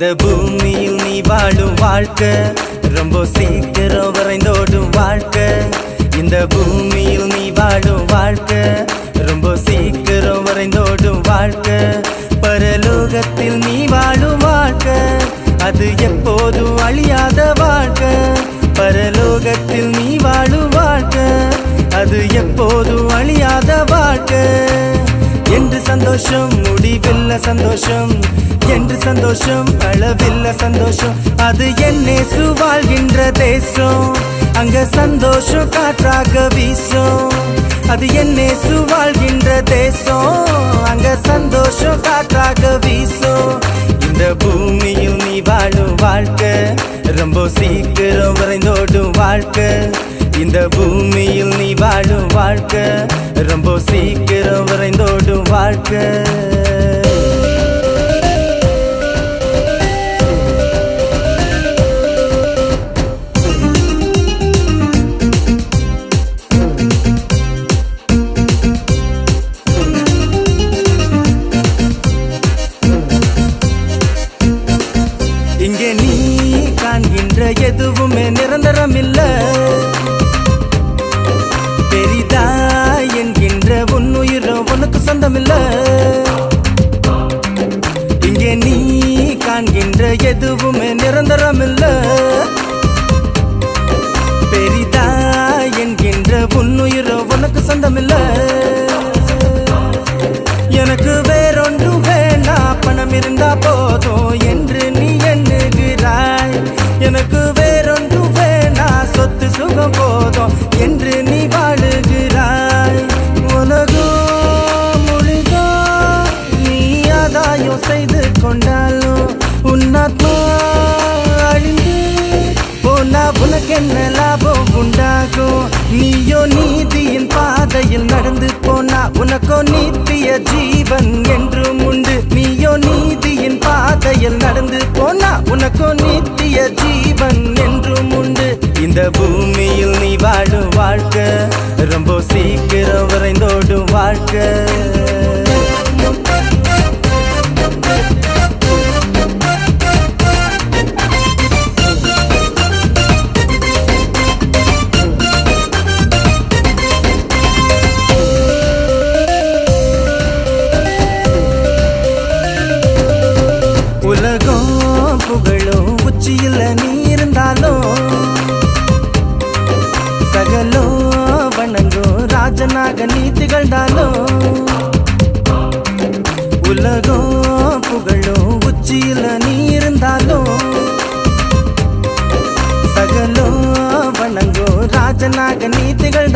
இந்த பூமியில் நீ வாழும் வாழ்க்கை ரொம்ப சீக்கிரம் வரைந்தோடும் வாழ்க்கை. இந்த பூமியில் நீ வாழும் வாழ்க்கை ரொம்ப சீக்கிரம் வரைந்தோடும் வாழ்க்கை. பரலோகத்தில் நீ வாழும் வாழ்க்கை அது எப்போதும் அழியாத வாழ்க்கை. பரலோகத்தில் நீ வாழும் வாழ்க்கை அது எப்போதும் அழியாத வாழ்க்கை. என்று சந்தோஷம் முடிவில்ல சந்தோஷம், என்று சந்தோஷம் அளவில்ல சந்தோஷம். அது என்னேசு வாழ்கின்ற தேசம், அங்க சந்தோஷம் காற்றாக வீசும். அது என்னேசு வாழ்கின்ற தேசம், அங்க சந்தோஷம் காற்றாக வீசும். இந்த பூமியில் நீ வாழும் வாழ்க்கை ரொம்ப சீக்கிரம் வரைந்தோடும் வாழ்க்கை. இந்த பூமியில் நீ வாழும் வாழ்க்கை ரொம்ப சீக்கிரம் வரைந்தோடும் வாழ்க்கை. இங்கே நீ காண்கின்ற எதுவுமே நிரந்தரம் இல்ல. பெரிதா என்கின்ற உன்னுயிரோ உனக்கு சொந்தமில்ல. இங்கே நீ காண்கின்ற எதுவுமே நிரந்தரம் இல்ல. பெரிதா என்கின்ற உன்னுயிரோ உனக்கு சொந்தமில்ல. எனக்கு வேறொன்று வேணா, பணம் இருந்தா போதும் என்று நீ எண்ணுகிறாய். எனக்கு வேறொன்று வேணா, சொத்து சுகம் போதும் என்று நீ வாழுகிறாய். உலகோ முழுதோ நீ ஆதாயம் செய்து கொண்டாலும் உன்னாத்மா அழிந்து போனா உனக்கு என்ன லாபம் உண்டாகும்? நீயோ நீதியின் பாதையில் நடந்து போனா உனக்கோ நித்திய ஜீவன் என்றும் உண்டு. நீயோ நீதியின் பாதையில் நடந்து போனா உனக்கோ நித்திய ஜீவன் என்றும் உண்டு. இந்த பூமியில் நீ வாழும் வாழ்க்கை ரொம்ப சீக்கிரம் வரைந்தோடும் வாழ்க்கை. உலகம் புகழும் உச்சியில் நீ இருந்தாலும் சகலோ வணங்கும் ராஜனாக நீ திகழ்ந்தாலும். உலகம் புகழும் உச்சியில் நீ இருந்தாலும் சகலோ வணங்கும் ராஜனாக நீ திகழ்ந்தாலும்.